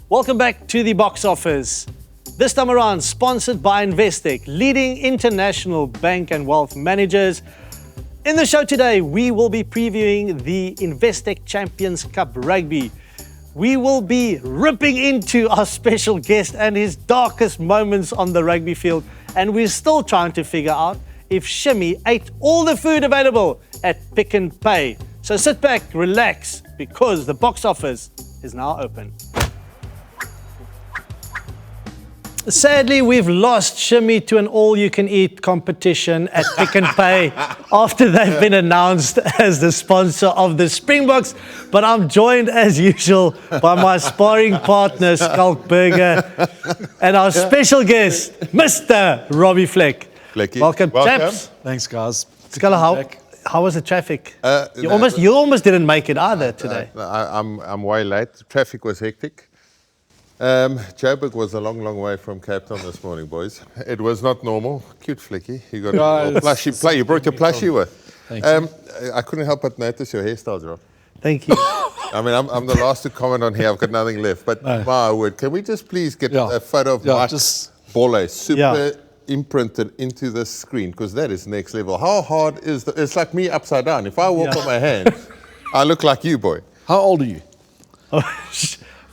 Welcome back to the Boks Office. This time around, sponsored by Investec, leading international bank and wealth managers. In the show today, we will be previewing the Investec Champions Cup Rugby. We will be ripping into our special guest and his darkest moments on the rugby field. And we're still trying to figure out if Shimmy ate all the food available at Pick n Pay. So sit back, relax, because the Boks Office is now open. Sadly, we've lost Shimmy to an all-you-can-eat competition at Pick n Pay after they've been announced as the sponsor of the Springboks. But I'm joined, as usual, by my sparring partner, Skalk Burger, and our special guest, Mr. Robbie Fleck. Flecky. Welcome, chaps. Thanks, guys. Skala, how was the traffic? You almost didn't make it either today. I'm way late. The traffic was hectic. Joburg was a long way from Cape Town this morning, boys. It was not normal. Cute Flecky. You got a plushy play. You brought your plushie with. Thank you. I couldn't help but notice your hairstyles, Rob. Thank you. I mean, I'm the last to comment on here. I've got nothing left. But my word, can we just please get a photo of Mike's Bolle super imprinted into the screen? Because that is next level. How hard is it? It's like me upside down. If I walk on my hands, I look like you, boy. How old are you?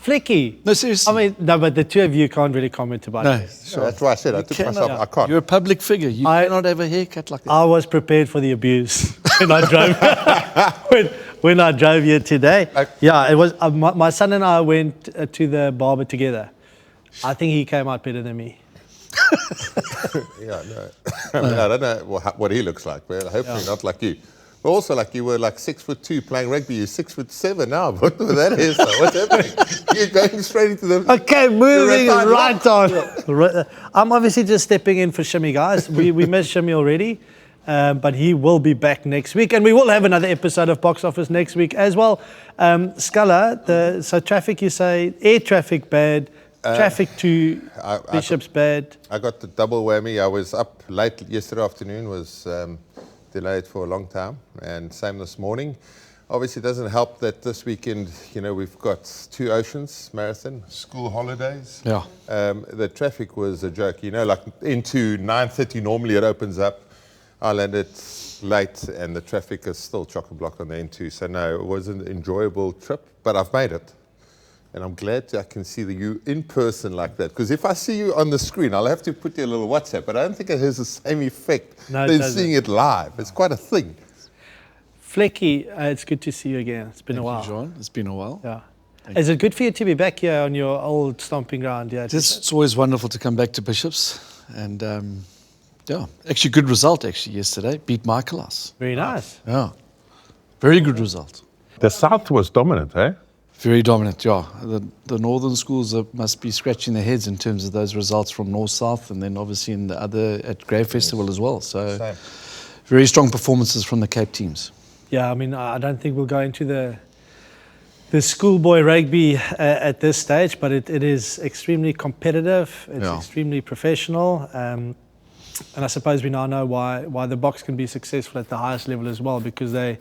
Flecky. No, seriously. I mean, no, but the two of you can't really comment about it. Sure. That's why I said I took myself. I can't. You're a public figure. You cannot have a haircut like that. I was prepared for the abuse when I drove when I drove here today. It was my son and I went to the barber together. I think he came out better than me. No. I mean, I don't know what he looks like, but hopefully not like you. But also, like you were like 6'2" playing rugby. You're 6'7" now. What was that hairstyle? What's happening? You're going straight into the. Okay, moving right on. I'm obviously just stepping in for Shimmy, guys. We missed Shimmy already, but he will be back next week, and we will have another episode of Boks Office next week as well. Scala, so traffic, you say air traffic bad. Traffic to Bishop's bad. I got the double whammy. I was up late yesterday afternoon, was delayed for a long time, and same this morning. Obviously, it doesn't help that this weekend, we've got 2 Oceans Marathon, school holidays. Yeah. The traffic was a joke. Like into 9:30 normally it opens up. I landed late, and the traffic is still chock-a-block on the N2. So no, it was an enjoyable trip, but I've made it. And I'm glad I can see you in person like that. Because if I see you on the screen, I'll have to put you a little WhatsApp. But I don't think it has the same effect than seeing it live. It's quite a thing. Flecky, it's good to see you again. It's been a while. Thank you, John. It's been a while. Yeah. Is it good for you to be back here on your old stomping ground? Yeah. It's always wonderful to come back to Bishops. And, actually good result yesterday. Beat Michaelas. Very nice. Yeah. Very good result. The South was dominant, eh? Very dominant, yeah. The northern schools must be scratching their heads in terms of those results from north-south, and then obviously in the other at Grave Festival as well. So very strong performances from the Cape teams. Yeah, I mean, I don't think we'll go into the schoolboy rugby at this stage, but it is extremely competitive. It's extremely professional. And I suppose we now know why the Boks can be successful at the highest level as well, because they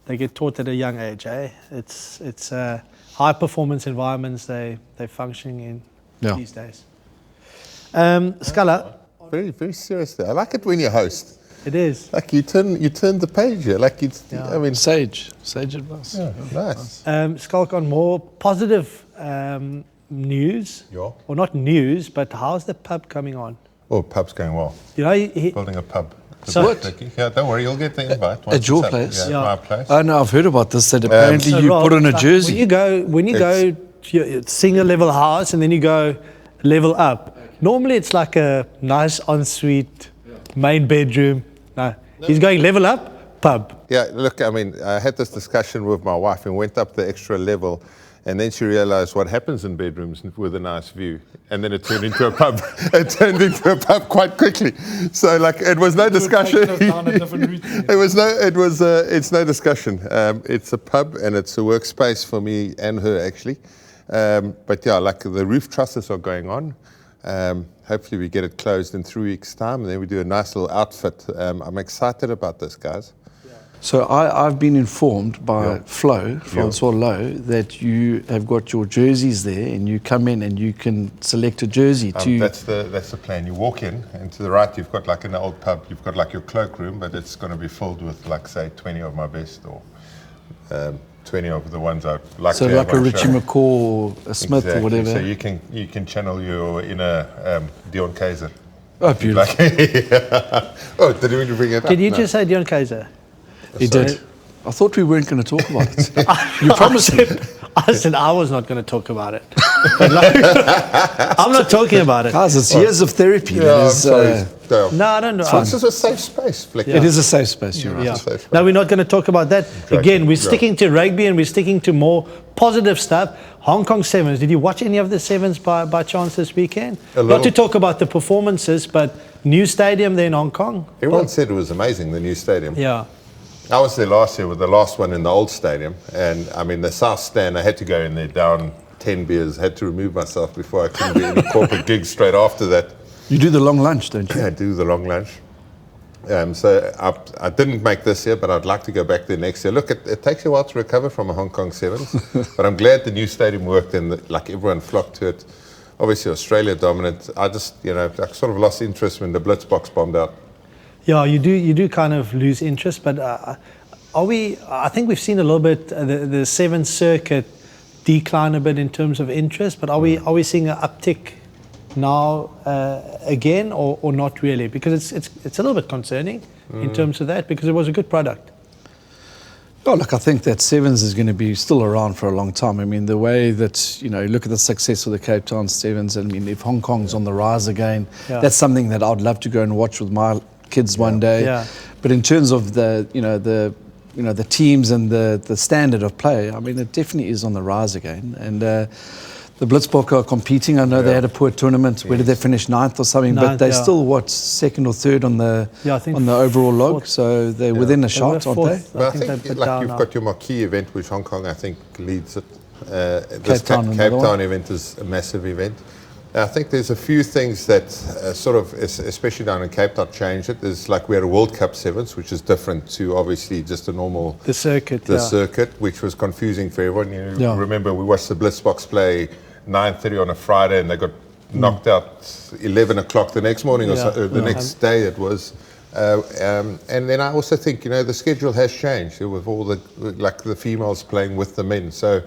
get taught at a young age. It's high performance environments they're functioning in these days. Scala, very very seriously, I like it when you host. It is like you turn the page here, like I mean, sage advice. Yeah, nice. Skalk, on more positive news, or not news, but how's the pub coming on? Oh, pub's going well. Building a pub. So what? Yeah, don't worry, you'll get the invite. At your place? Yeah, my place. Oh no, I've heard about this. That apparently you put on a jersey. When you go to your single level house and then you go level up, normally it's like a nice ensuite main bedroom. No, he's going level up, pub. Yeah, look, I mean, I had this discussion with my wife and went up the extra level. And then she realized what happens in bedrooms with a nice view. And then it turned into a pub. It turned into a pub quite quickly. So like, it was no discussion. It's no discussion. It's a pub and it's a workspace for me and her actually. But yeah, like the roof trusses are going on. Hopefully we get it closed in 3 weeks' time and then we do a nice little outfit. I'm excited about this, guys. So I've been informed by Flo, Francois Lowe, that you have got your jerseys there, and you come in and you can select a jersey to. That's the plan. You walk in, and to the right, you've got like in the old pub, you've got like your cloak room, but it's going to be filled with like say 20 of my best or 20 of the ones I'd like so to have like a on Richie show. McCaw or a Smith or whatever. So you can channel your inner Dion Kaiser. Oh, beautiful. Oh, did you bring it up? Did you just say Dion Kaiser? He did. I thought we weren't going to talk about it. You promised me. I said I was not going to talk about it. But like, I'm not talking about it. Guys, it's years of therapy. Yeah, I'm sorry. No, I don't know. This is a safe space, Fleck. It is a safe space, you're right. Yeah. No, we're not going to talk about that. Exactly. Again, we're sticking to rugby and we're sticking to more positive stuff. Hong Kong Sevens. Did you watch any of the Sevens by chance this weekend? Not to talk about the performances, but new stadium there in Hong Kong. Everyone said it was amazing, the new stadium. Yeah. I was there last year with the last one in the old stadium, and I mean the south stand, I had to go in there down 10 beers, had to remove myself before I couldn't be in a corporate gig straight after that. You do the long lunch, don't you? I do the long lunch. So I didn't make this year, but I'd like to go back there next year. Look, it takes a while to recover from a Hong Kong Sevens, but I'm glad the new stadium worked and like everyone flocked to it. Obviously Australia dominant. I just, I sort of lost interest when the Blitzbox bombed out. Yeah, you do kind of lose interest, but I think we've seen a little bit the Sevens circuit decline a bit in terms of interest, but are we seeing an uptick now again or not really? Because it's a little bit concerning in terms of that, because it was a good product. Oh, look, I think that Sevens is going to be still around for a long time. I mean, the way that, look at the success of the Cape Town Sevens. I mean, if Hong Kong's on the rise again, that's something that I'd love to go and watch with my kids one day. Yeah. But in terms of the teams and the standard of play, I mean, it definitely is on the rise again. And the Blitzboks are competing. I know they had a poor tournament. Where did they finish? 9th or something? But they're still, second or third on the overall log? Fourth. So they're within a shot, aren't they? But I think you've got your marquee event, which Hong Kong, I think, leads it. This Cape Town event is a massive event. I think there's a few things that sort of, especially down in Cape Town, changed it. There's like we had a World Cup Sevens, which is different to obviously just a normal... The circuit, circuit, which was confusing for everyone. Remember, we watched the Blitzboks play 9:30 on a Friday, and they got knocked out 11 o'clock the next morning or the next day it was. And then I also think, the schedule has changed with all the females playing with the men. So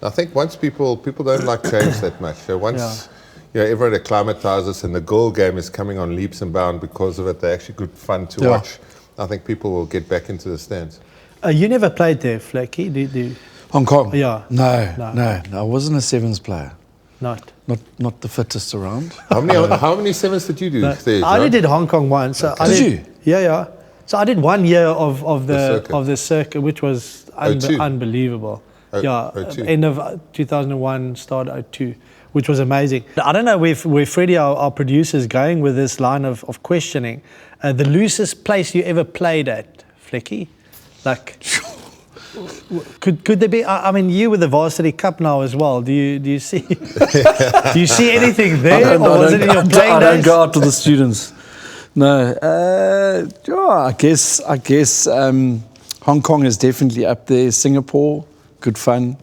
I think once people don't like change that much. So once... everyone acclimatizes and the girl game is coming on leaps and bounds because of it. They're actually good fun to watch. I think people will get back into the stands. You never played there, Flecky, did you? Hong Kong? Yeah. No. I wasn't a Sevens player. Not the fittest around. How many Sevens did you do there, I only did Hong Kong once. So did you? Yeah. So I did 1 year of the circuit, which was unbelievable. 02. End of 2001, start 02. Which was amazing. I don't know where Freddie, our producer, is going with this line of questioning. The loosest place you ever played at, Flecky? Like, could there be? I mean, you with the Varsity Cup now as well. Do you see? Do you see anything there, or was it in your playing days? I don't go out to the students. No. I guess Hong Kong is definitely up there. Singapore, good fun.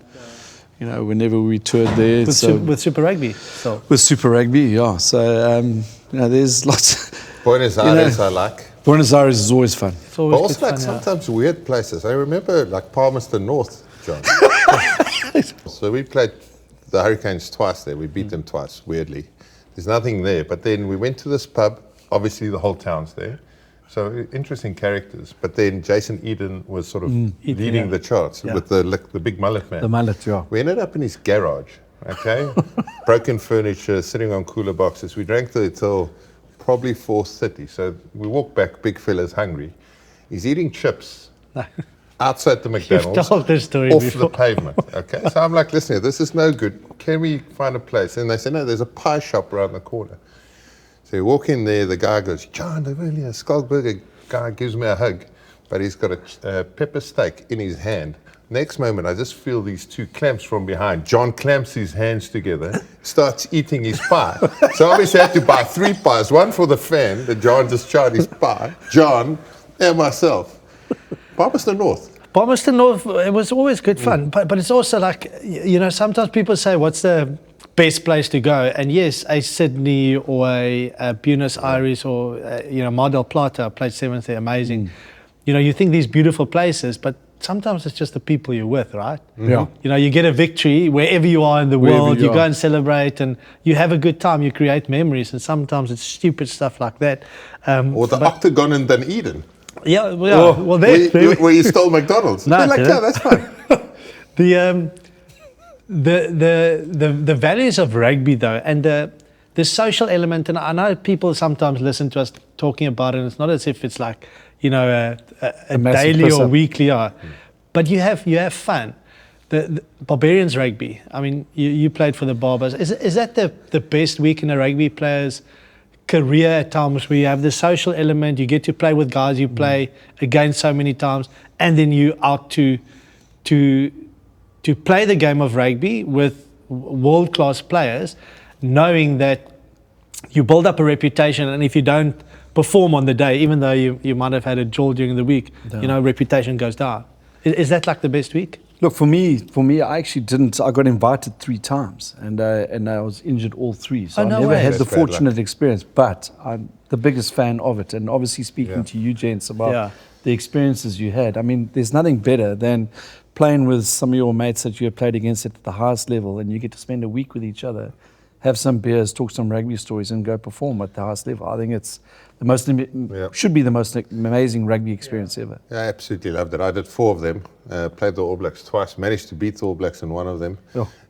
Whenever we toured there. With Super Rugby? So. With Super Rugby, yeah. So, there's lots. Buenos Aires, I like. Buenos Aires is always fun. It's always but also like sometimes weird places. I remember like Palmerston North, John. So we played the Hurricanes twice there. We beat them twice, weirdly. There's nothing there. But then we went to this pub. Obviously, the whole town's there. So interesting characters, but then Jason Eden was sort of leading the charts with the big mullet man. The mullet, yeah. We ended up in his garage, okay? Broken furniture, sitting on cooler boxes. We drank there till probably 4:30. So we walked back, big fella's hungry. He's eating chips outside the McDonald's You've told this story off before. the pavement, okay? So I'm like, listen, this is no good. Can we find a place? And they said, no, there's a pie shop around the corner. So you walk in there, the guy goes, Jean de Villiers, Skullburger guy gives me a hug, but he's got a pepper steak in his hand. Next moment, I just feel these two clamps from behind. John clamps his hands together, starts eating his pie. So obviously I had to buy 3 pies, one for the fan, that John just tried his pie, John, and myself. Palmerston North. Palmerston North, it was always good fun, but it's also like, sometimes people say, what's the best place to go? And yes, a Sydney or a Buenos Aires or, Mar del Plata, I played 7th there, amazing. You think these beautiful places, but sometimes it's just the people you're with, right? Yeah. You get a victory wherever you are in the world, you go and celebrate and you have a good time, you create memories, and sometimes it's stupid stuff like that. Or the Octagon in Dunedin. Yeah, well, where you stole McDonald's. No, They're like, yeah, that's fine. The values of rugby though, and the social element, and I know people sometimes listen to us talking about it, and it's not as if it's like, a daily or weekly, but you have fun. The Barbarians rugby, I mean, you played for the Barbers. Is that the best week in a rugby player's career at times, where you have the social element, you get to play with guys you play against so many times, and then you out to play the game of rugby with world-class players, knowing that you build up a reputation, and if you don't perform on the day, even though you might have had a jaw during the week, reputation goes down. Is that like the best week? Look, for me, I actually didn't. I got invited 3 times, and I was injured all 3. So I never had the fortunate experience. But I'm the biggest fan of it, and obviously speaking to you, gents, about the experiences you had. I mean, there's nothing better than playing with some of your mates that you have played against at the highest level, and you get to spend a week with each other, have some beers, talk some rugby stories, and go perform at the highest level. I think it's should be the most amazing rugby experience ever. Yeah, I absolutely loved it. I did 4 of them, played the All Blacks twice, managed to beat the All Blacks in one of them.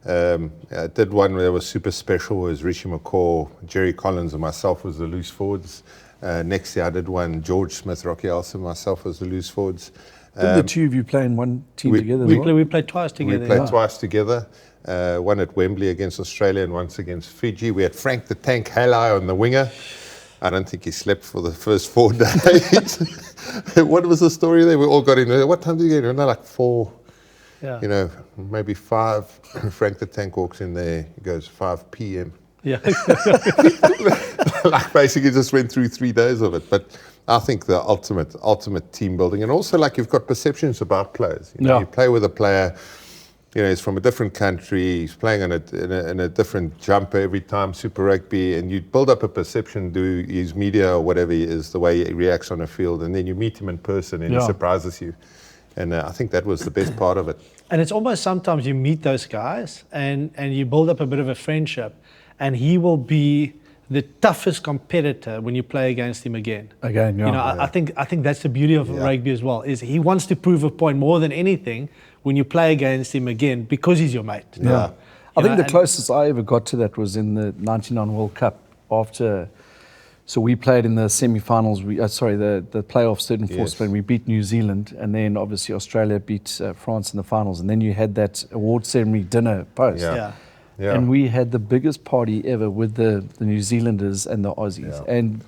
I did one where it was super special, it was Rishi McCaw, Jerry Collins and myself was the loose forwards. Next year I did one, George Smith, Rocky Elson, myself was the loose forwards. Did the 2 of you play in one team together? We played twice together. We played twice together. One at Wembley against Australia and once against Fiji. We had Frank the Tank Halai on the winger. I don't think he slept for the first 4 days. What was the story there? We all got in. What time did you get in? Like 4, maybe 5. Frank the Tank walks in there. He goes 5 p.m. Yeah. Like basically just went through 3 days of it. But I think the ultimate team building, and also like you've got perceptions about players. You play with a player. He's from a different country, he's playing in a different jumper every time, Super Rugby, and you build up a perception to his media or whatever he is, the way he reacts on a field, and then you meet him in person and he surprises you. And I think that was the best part of it. And it's almost sometimes you meet those guys and you build up a bit of a friendship, and he will be the toughest competitor when you play against him again. I think that's the beauty of rugby as well, is he wants to prove a point more than anything when you play against him again, because he's your mate. I think the closest I ever got to that was in the 99 World Cup. So we played in the semi-finals, the playoffs, third and fourth, and we beat New Zealand, and then obviously Australia beat France in the finals, and then you had that award ceremony dinner post. And we had the biggest party ever with the New Zealanders and the Aussies. And,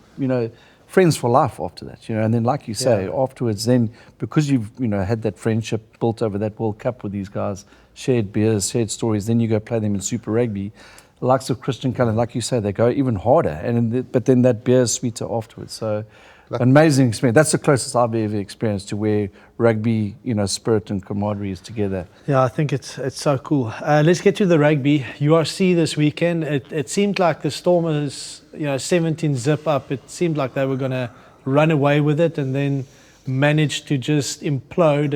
friends for life after that, and then like you say, afterwards, then because you've, had that friendship built over that World Cup with these guys, shared beers, shared stories, then you go play them in Super Rugby, the likes of Christian Cullen, like you say, they go even harder, but then that beer is sweeter afterwards. So amazing experience. That's the closest I've ever experienced to where rugby, spirit and camaraderie is together. Yeah, I think it's so cool. Let's get to the rugby. URC this weekend. It seemed like the Stormers, 17 zip up. It seemed like they were going to run away with it, and then managed to just implode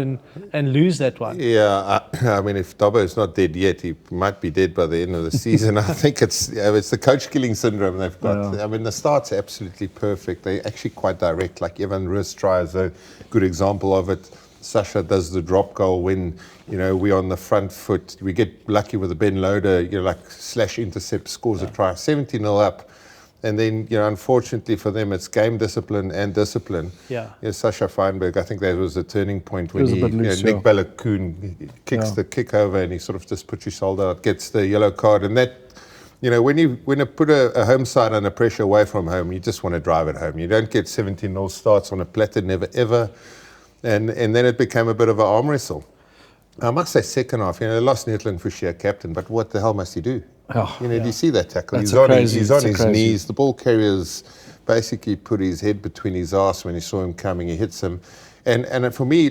and lose that one. Yeah, I mean, if Dobbo is not dead yet, he might be dead by the end of the season. I think it's the coach killing syndrome they've got. I mean, the start's absolutely perfect. They're actually quite direct. Like Evan Ristry is a good example of it. Sasha does the drop goal when, we're on the front foot. We get lucky with a Ben Loader, slash intercept, scores a try, 70-0 up. And then, unfortunately for them, it's game discipline and discipline. Sasha Feinberg, I think that was the turning point when Nick Balakoon kicks the kick over and he sort of just puts his shoulder out, gets the yellow card. And that, when you put a home side under pressure away from home, you just want to drive it home. You don't get 17-0 starts on a platter, never ever. And then it became a bit of an arm wrestle. I must say, second half, they lost Neutland for sheer captain, but what the hell must he do? Do you see that tackle? He's on his knees. The ball carrier's basically put his head between his arse when he saw him coming. He hits him. And for me,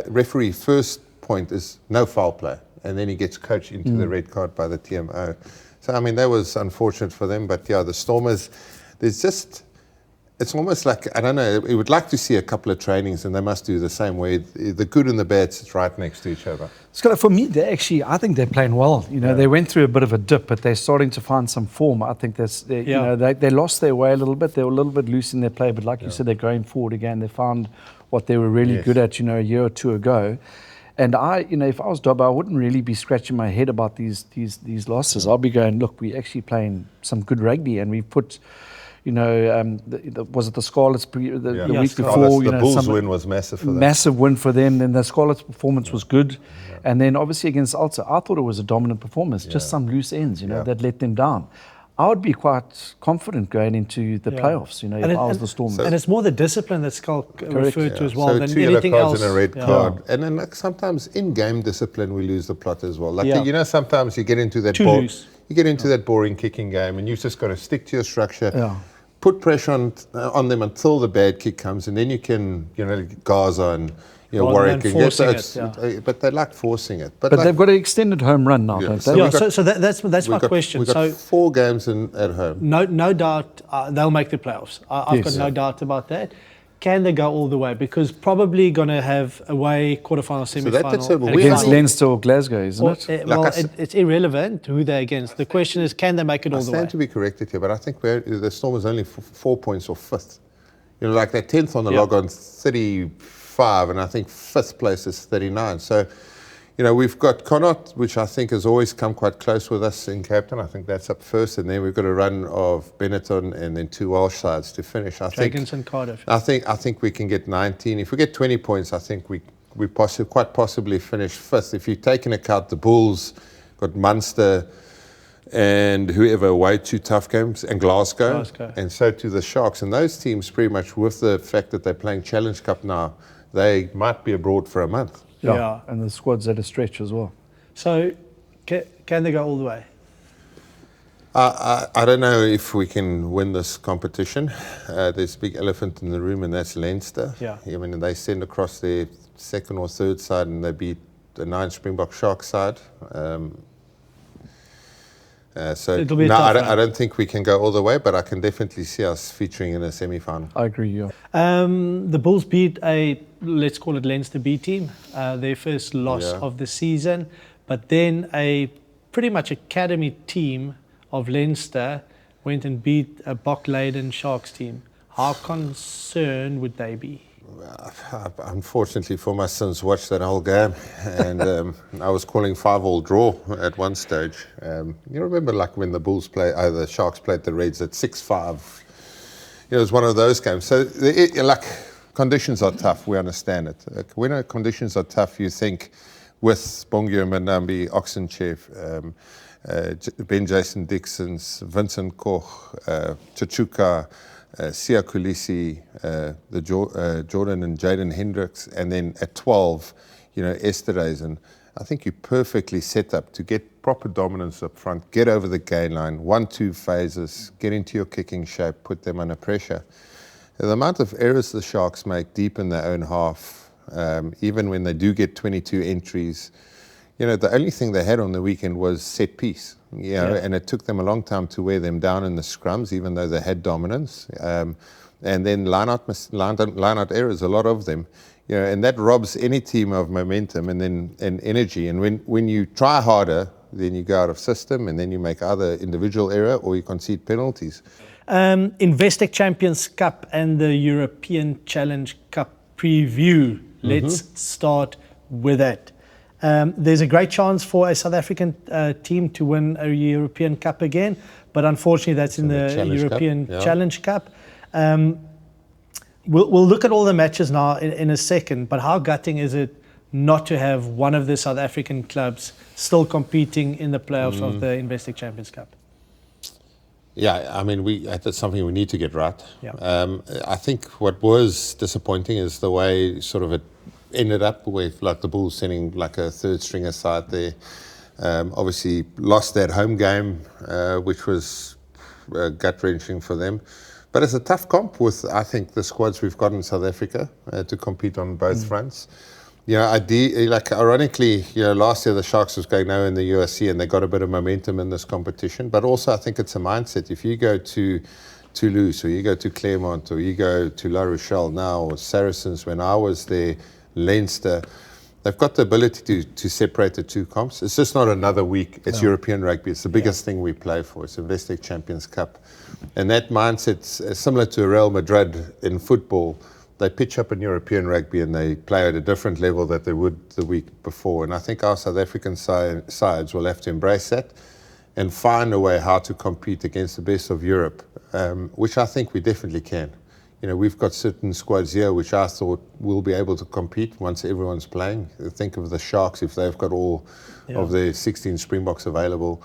referee first point is no foul play. And then he gets coached into the red card by the TMO. So, I mean, that was unfortunate for them. But, yeah, the Stormers, it's almost like, I don't know, we would like to see a couple of trainings, and they must do the same way. The good and the bad sit right next to each other. Scott, for me, I think they're playing well. They went through a bit of a dip, but they're starting to find some form. I think they lost their way a little bit. They were a little bit loose in their play, but like you said, they're going forward again. They found what they were really good at, a year or two ago. And if I was Dobbo, I wouldn't really be scratching my head about these losses. I'll be going, look, we're actually playing some good rugby, and we've put. Was it the Scarlets the week before? The Bulls win was massive for them. Massive win for them. Then the Scarlets' performance was good. Yeah. And then obviously against Ulster, I thought it was a dominant performance, just some loose ends, that let them down. I would be quite confident going into the playoffs, if I was the Stormers. And it's more the discipline that's referred to as well than two anything yellow else. cards and a red card. And then sometimes in-game discipline, we lose the plot as well. Sometimes you get into that that boring kicking game, and you've just got to stick to your structure. Yeah. Put pressure on them until the bad kick comes, and then you can, Gaza and Warwick. But they like forcing it. But they've got an extended home run now, don't they? So that's my question. We've got 4 games at home. No doubt they'll make the playoffs. I've got no doubt about that. Can they go all the way? Because probably going to have away quarterfinal, semi-final. Against Leinster or Glasgow, isn't it? It's irrelevant who they're against. The question is, can they make it all the way? I stand to be corrected here, but I think the Storm is only 4 points off 5th. They're 10th on the log on 35, and I think 5th place is 39. So, we've got Connacht, which I think has always come quite close with us in Cape Town. I think that's up first, and then we've got a run of Benetton and then 2 Welsh sides to finish. Dragons and Cardiff. I think we can get 19. If we get 20 points, I think we quite possibly finish 5th. If you take into account the Bulls, got Munster and whoever away 2 tough games, and Glasgow, and so to the Sharks. And those teams pretty much, with the fact that they're playing Challenge Cup now, they might be abroad for a month. Yeah, and the squad's at a stretch as well. So, can they go all the way? I don't know if we can win this competition. There's a big elephant in the room, and that's Leinster. Yeah. I mean, they send across their 2nd or 3rd side, and they beat the 9 Springbok Sharks side. It'll be I don't think we can go all the way, but I can definitely see us featuring in a semi-final. I agree, yeah. The Bulls beat let's call it Leinster B team, their first loss of the season, but then a pretty much academy team of Leinster went and beat a Bok-laden Sharks team. How concerned would they be? Unfortunately for my sons, watched that whole game, and I was calling 5-all draw at one stage. You remember when the Bulls the Sharks played the Reds at 6-5. It was one of those games. So conditions are tough. We understand it. When conditions are tough, you think with Bongio Manambi, Oxenchev, Ben Jason Dixons, Vincent Koch, Chachuka, Sia Kulisi, Jordan and Jaden Hendricks, and then at 12, Esterhazy. I think you're perfectly set up to get proper dominance up front, get over the gain line, 1-2 phases, get into your kicking shape, put them under pressure. The amount of errors the Sharks make deep in their own half, even when they do get 22 entries, the only thing they had on the weekend was set piece. And it took them a long time to wear them down in the scrums, even though they had dominance. And then line-out errors, a lot of them. And that robs any team of momentum and energy. And when you try harder, then you go out of system, and then you make either individual error or you concede penalties. Investec Champions Cup and the European Challenge Cup preview. Let's start with that. There's a great chance for a South African team to win a European Cup again, but unfortunately that's in the European Challenge Cup. We'll look at all the matches now in a second, but how gutting is it not to have one of the South African clubs still competing in the playoffs of the Investec Champions Cup? Yeah, I mean, that's something we need to get right. Yeah. I think what was disappointing is the way sort of it ended up with the Bulls sending a 3rd stringer side there. Obviously lost that home game, which was gut-wrenching for them. But it's a tough comp with, I think, the squads we've got in South Africa to compete on both fronts. Ironically, last year the Sharks was going nowhere in the USC and they got a bit of momentum in this competition. But also I think it's a mindset. If you go to Toulouse or you go to Clermont or you go to La Rochelle now, or Saracens when I was there, Leinster, they've got the ability to separate the two comps. It's just not another week. It's European rugby. It's the biggest thing we play for. It's Investec Champions Cup. And that mindset's similar to Real Madrid in football. They pitch up in European rugby and they play at a different level that they would the week before. And I think our South African sides will have to embrace that and find a way how to compete against the best of Europe, which I think we definitely can. We've got certain squads here which I thought will be able to compete once everyone's playing. Think of the Sharks, if they've got all of their 16 Springboks available,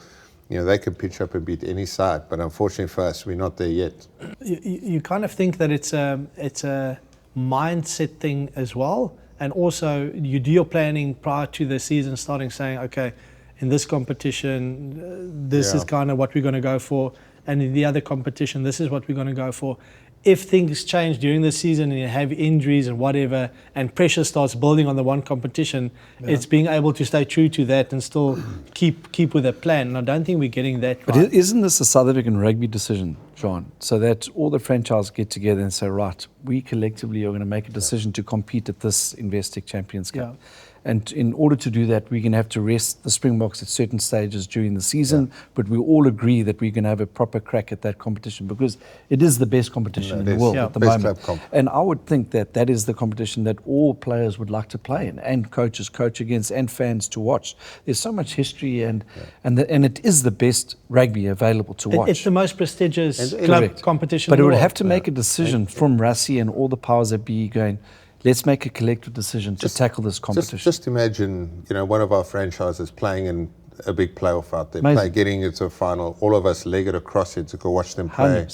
they can pitch up and beat any side. But unfortunately for us, we're not there yet. You kind of think that it's a mindset thing as well, and also you do your planning prior to the season starting, saying, okay, in this competition, this is kind of what we're going to go for, and in the other competition, this is what we're going to go for. If things change during the season and you have injuries and whatever, and pressure starts building on the one competition, it's being able to stay true to that and still keep with a plan. And I don't think we're getting that right. But isn't this a South African rugby decision, Jean? So that all the franchises get together and say, right, we collectively are going to make a decision to compete at this Investec Champions Cup. And in order to do that, we're going to have to rest the Springboks at certain stages during the season, but we all agree that we're going to have a proper crack at that competition because it is the best competition in the world at the moment. And I would think that that is the competition that all players would like to play in, and coaches coach against, and fans to watch. There's so much history, and it is the best rugby available to watch. It's the most prestigious club competition But in the it would world. have to make a decision from Rassie and all the powers that be going, let's make a collective decision to tackle this competition. Just imagine, one of our franchises playing in a big playoff out there, getting into a final. All of us leg it across it to go watch them play.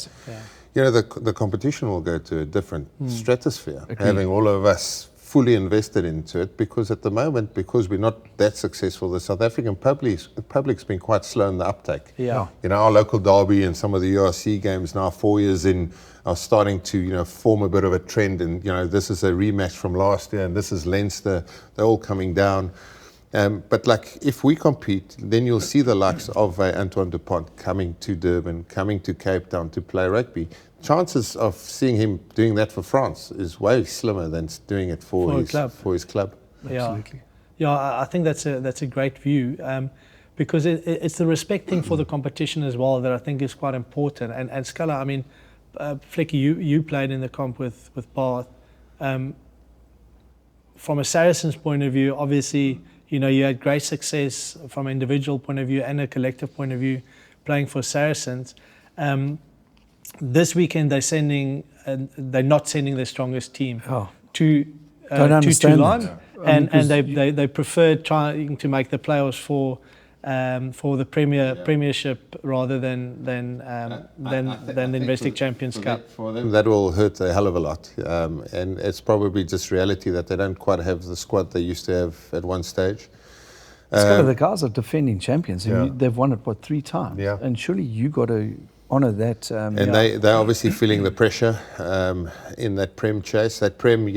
The competition will go to a different stratosphere, having all of us fully invested into it, because at the moment, because we're not that successful, the South African public's been quite slow in the uptake. Our local derby and some of the URC games now 4 years in are starting to form a bit of a trend, and this is a rematch from last year and this is Leinster. They're all coming down, but if we compete, then you'll see the likes of Antoine Dupont coming to Durban, coming to Cape Town to play rugby. Chances of seeing him doing that for France is way slimmer than doing it for his club. Absolutely. I think that's a great view, because it's the respecting for the competition as well that I think is quite important. And Scala, I mean, Flecky, you played in the comp with Bath. From a Saracens point of view, obviously, you had great success from an individual point of view and a collective point of view playing for Saracens. This weekend they're not sending their strongest team to Toulon, and they preferred trying to make the playoffs for the Premiership rather than the Investec Champions Cup. For them, that will hurt a hell of a lot, and it's probably just reality that they don't quite have the squad they used to have at one stage. The guys are defending champions, and they've won it 3 times, and surely you got to honour that. And they're obviously feeling the pressure in that Prem chase. That Prem,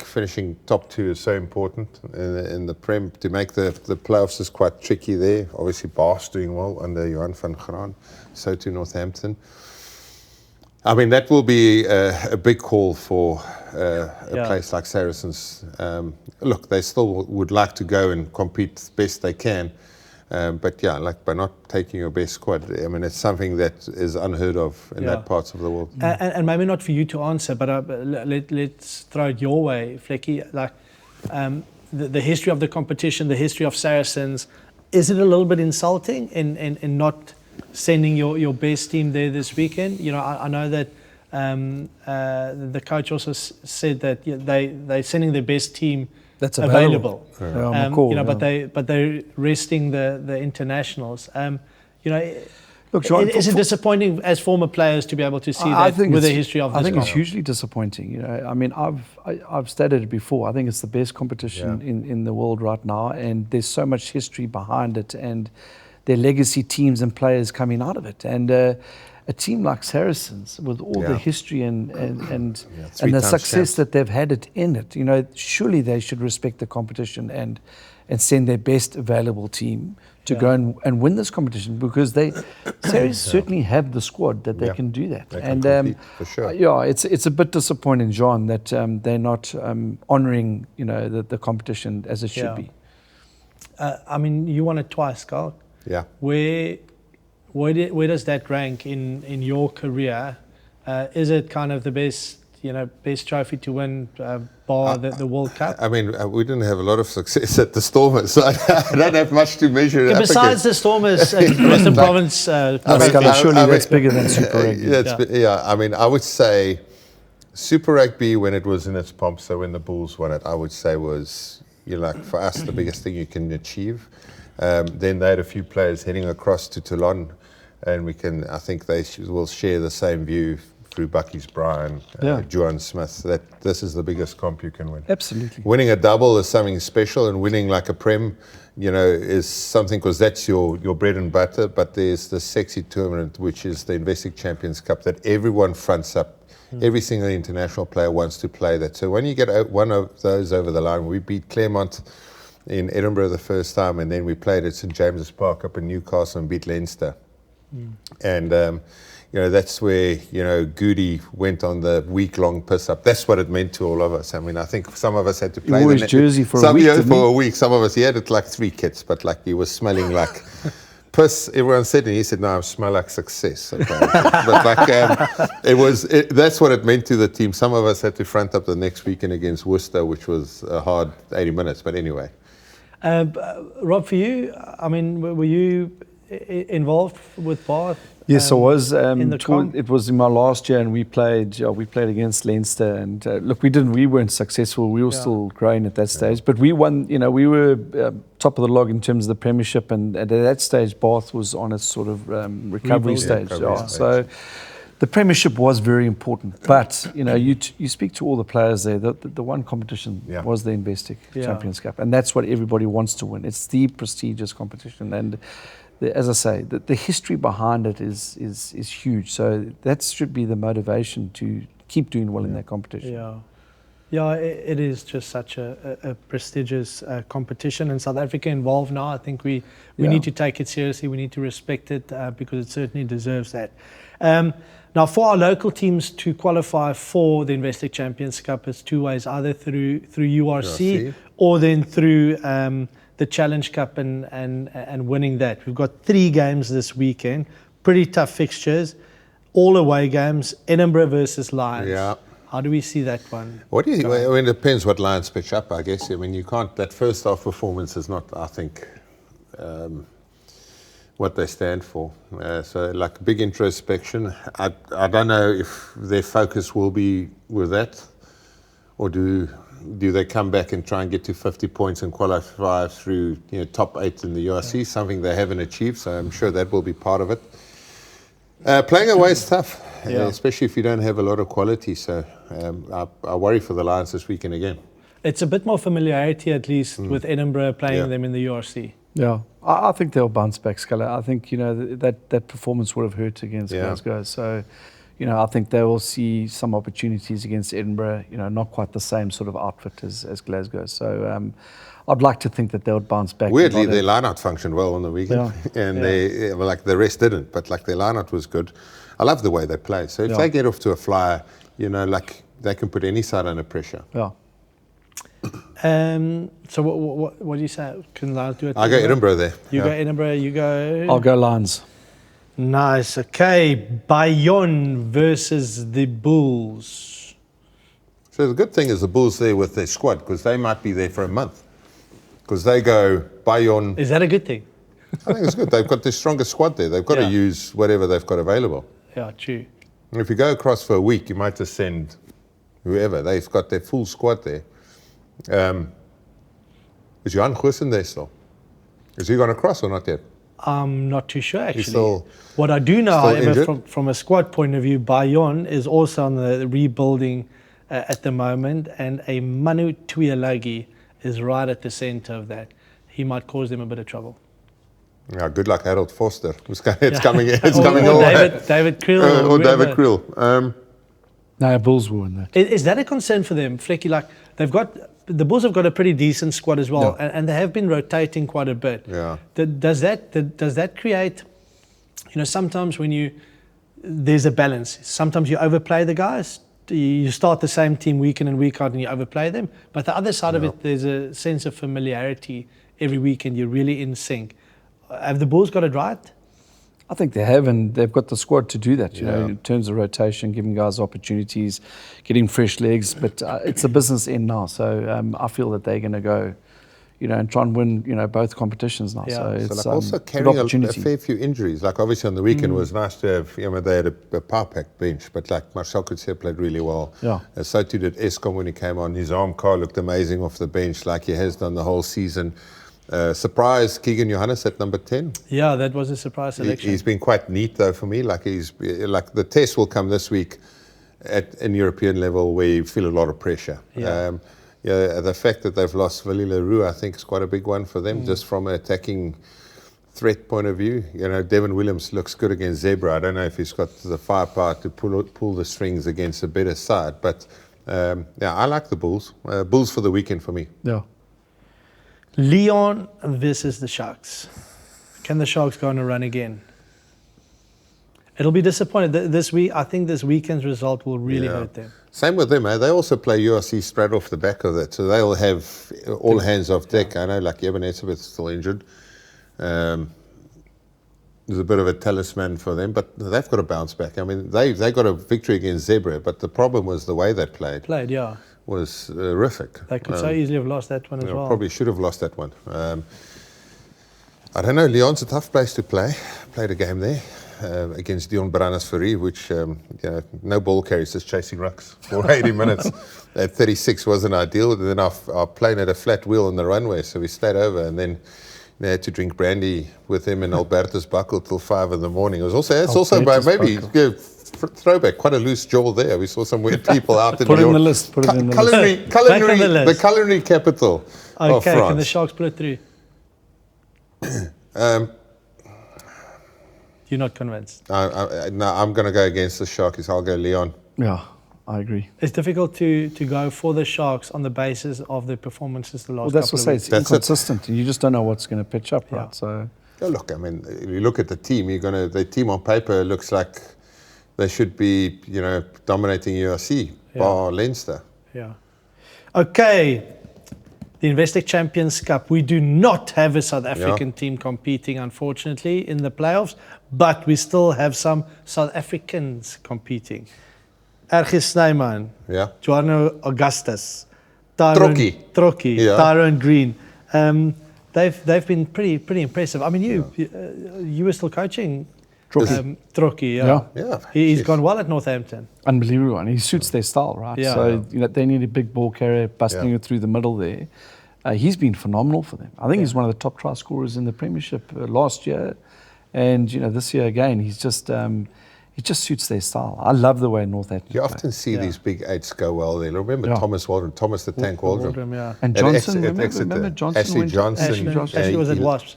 finishing top 2 is so important in the Prem. To make the playoffs is quite tricky there. Obviously, Bath's doing well under Johan van Graan, so to Northampton. I mean, that will be a big call for a place like Saracens. Look, they still would like to go and compete best they can. But by not taking your best squad, I mean, it's something that is unheard of in that parts of the world. And maybe not for you to answer, but let's throw it your way, Flecky. The history of the competition, the history of Saracens, is it a little bit insulting in not sending your best team there this weekend? I know that the coach also said that they're sending their best team that's available. But they're resting the internationals. Look, Sean, is it disappointing as former players to be able to see that with the history of this? I think it's hugely disappointing. I mean, I've stated it before. I think it's the best competition in the world right now, and there's so much history behind it, and their legacy teams and players coming out of it. And a team like Saracens, with all the history and the success champs. that they've had in it, you know, surely they should respect the competition and send their best available team to go and win this competition, because Saracens certainly have the squad that they can do that. They can compete, for sure. It's a bit disappointing, Jean, that they're not honouring, you know, the competition as it should be. I mean, you won it twice, Carl. Yeah. Where does that rank in your career? Is it kind of the best trophy to win, bar the World Cup? I mean, we didn't have a lot of success at the Stormers, so I don't have much to measure it up besides the Stormers, Western Province. Surely that's bigger than Super Rugby. I mean, I would say Super Rugby, when it was in its pomp, so when the Bulls won it, I would say was, like, for us, the biggest thing you can achieve. Then they had a few players heading across to Toulon, and I think they will share the same view through Bucky's Brian, Juan Smith, that this is the biggest comp you can win. Absolutely. Winning a double is something special, and winning like a Prem, is something, because that's your bread and butter. But there's the sexy tournament, which is the Investec Champions Cup, that everyone fronts up. Every single international player wants to play that. So when you get one of those over the line, we beat Claremont in Edinburgh the first time, and then we played at St James's Park up in Newcastle and beat Leinster. And that's where Goody went on the week-long piss-up. That's what it meant to all of us. I mean, I think some of us had to play Jersey for a week. Some of us, he had it like 3 kits, but like he was smelling like piss. Everyone said, and he said, "No, I smell like success." But like that's what it meant to the team. Some of us had to front up the next weekend against Worcester, which was a hard 80 minutes. But anyway. Rob, for you, I mean, were you involved with Bath? Yes, I was. In the comp? It was in my last year, and we played against Leinster. And look, we weren't successful. We were still growing at that stage, but we won. We were top of the log in terms of the premiership, and at that stage, Bath was on its sort of recovery stage. So the premiership was very important. But you speak to all the players there. The one competition was the Investec Champions Cup, and that's what everybody wants to win. It's the prestigious competition, and as I say, the history behind it is huge. So that should be the motivation to keep doing well in that competition. It is just such a prestigious competition, and South Africa involved now. I think we need to take it seriously. We need to respect it because it certainly deserves that. Now, for our local teams to qualify for the Investec Champions Cup, it's 2 ways: either through URC or then through the Challenge Cup and winning that. We've got 3 games this weekend, pretty tough fixtures, all away games, Edinburgh versus Lions. Yeah. How do we see that one? I mean, it depends what Lions pitch up, I guess. I mean, you can't, that first half performance is not, I think, what they stand for. So like big introspection. I don't know if their focus will be with that, or do they come back and try and get to 50 points and qualify through top 8 in the URC, something they haven't achieved, so I'm sure that will be part of it. Playing away is tough, especially if you don't have a lot of quality, so I worry for the Lions this weekend again. It's a bit more familiarity, at least, with Edinburgh playing them in the URC. Yeah, I think they'll bounce back, Sculler. I think, that performance would have hurt against Glasgow, so I think they will see some opportunities against Edinburgh, not quite the same sort of outfit as Glasgow. So I'd like to think that they would bounce back. Weirdly, their line-out functioned well on the weekend, and they the rest didn't, but like their line-out was good. I love the way they play. So if they get off to a flyer, like they can put any side under pressure. Yeah. So what do you say? Can Lions do it? I go Edinburgh there. You go Edinburgh, you go... I'll go Lions. Nice. Okay, Bayonne versus the Bulls. So the good thing is the Bulls there with their squad, because they might be there for a month. Because they go Bayonne. Is that a good thing? I think it's good. They've got the strongest squad there. They've got to use whatever they've got available. Yeah, true. And if you go across for a week, you might just send whoever. They've got their full squad there. Is Jan Goosen there still? Is he going to cross or not yet? I'm not too sure, actually. What I do know, however, from a squad point of view, Bayonne is also on the rebuilding at the moment, and a Manu Tuialagi is right at the centre of that. He might cause them a bit of trouble. Yeah, good luck, Harold Foster. It's coming. It's Or coming all David Krill. or David Krill. No, Bulls will win that. Is that a concern for them, Flecky? Like the Bulls have got a pretty decent squad as well, and they have been rotating quite a bit. Yeah. Does that create? Sometimes when there's a balance. Sometimes you overplay the guys. You start the same team week in and week out, and you overplay them. But the other side of it, there's a sense of familiarity every week, and you're really in sync. Have the Bulls got it right? I think they have, and they've got the squad to do that, you know, in terms of rotation, giving guys opportunities, getting fresh legs. But it's a business end now, so I feel that they're going to go, and try and win, both competitions now. Yeah. So it's also good carrying opportunity. a fair few injuries. Like obviously on the weekend it was nice to have, they had a power-packed bench, but like Marcel Coetzee played really well. Yeah. So too did Eskom when he came on. His arm car looked amazing off the bench, like he has done the whole season. Surprise, Keegan Johannes at number 10. Yeah, that was a surprise selection. He's been quite neat though for me. Like the test will come this week at an European level where you feel a lot of pressure. Yeah. The fact that they've lost Willie Leroux, I think, is quite a big one for them, just from an attacking threat point of view. Devin Williams looks good against Zebra. I don't know if he's got the firepower to pull the strings against a better side, but I like the Bulls. Bulls for the weekend for me. Yeah. Leon versus the Sharks. Can the Sharks go on a run again? It'll be disappointed. This week, I think this weekend's result will really hurt them. Same with them, eh? They also play URC straight off the back of that, so they'll have all hands off deck. I know, like Eben Etzebeth's still injured. There's a bit of a talisman for them, but they've got to bounce back. I mean, they got a victory against Zebra, but the problem was the way they played. Was horrific. They could so easily have lost that one as well. Probably should have lost that one. I don't know, Leon's a tough place to play. Played a game there against Dion Branas-Ferry, which, no ball carries, just chasing rucks for 80 minutes. At 36 wasn't ideal. And then our plane had a flat wheel on the runway, so we stayed over and then had to drink brandy with him in Albertus Buckle till 5 in the morning. It's also by maybe... throwback, quite a loose jaw there. We saw some weird people out in Put it in the list. Put it in the list. The culinary capital of France. Can the Sharks pull it through? You're not convinced? No, I'm going to go against the Sharks. I'll go Leon. Yeah, I agree. It's difficult to go for the Sharks on the basis of the performances the last Well, that's couple what of I weeks. say. It's inconsistent. You just don't know what's going to pitch up, right? Yeah. So, look, I mean, if you look at the team, the team on paper looks like they should be, dominating URC, bar Leinster. Yeah. Okay. The Investec Champions Cup. We do not have a South African team competing, unfortunately, in the playoffs, but we still have some South Africans competing. Ergis Snyman, Joanno Augustus, Trocki, Tyrone Green. They've been pretty impressive. I mean, you were still coaching Trocki. He's gone well at Northampton. Unbelievable, and he suits their style, right? Yeah. So they need a big ball carrier busting it through the middle there. He's been phenomenal for them. I think he's one of the top try scorers in the Premiership last year, and this year again, he's just it just suits their style. I love the way Northampton. You often see these big eights go well there. Remember Thomas Waldron, Thomas the Tank Waldron, and Johnson. Remember Johnson? Ashley Johnson. Ashley was at Wasps.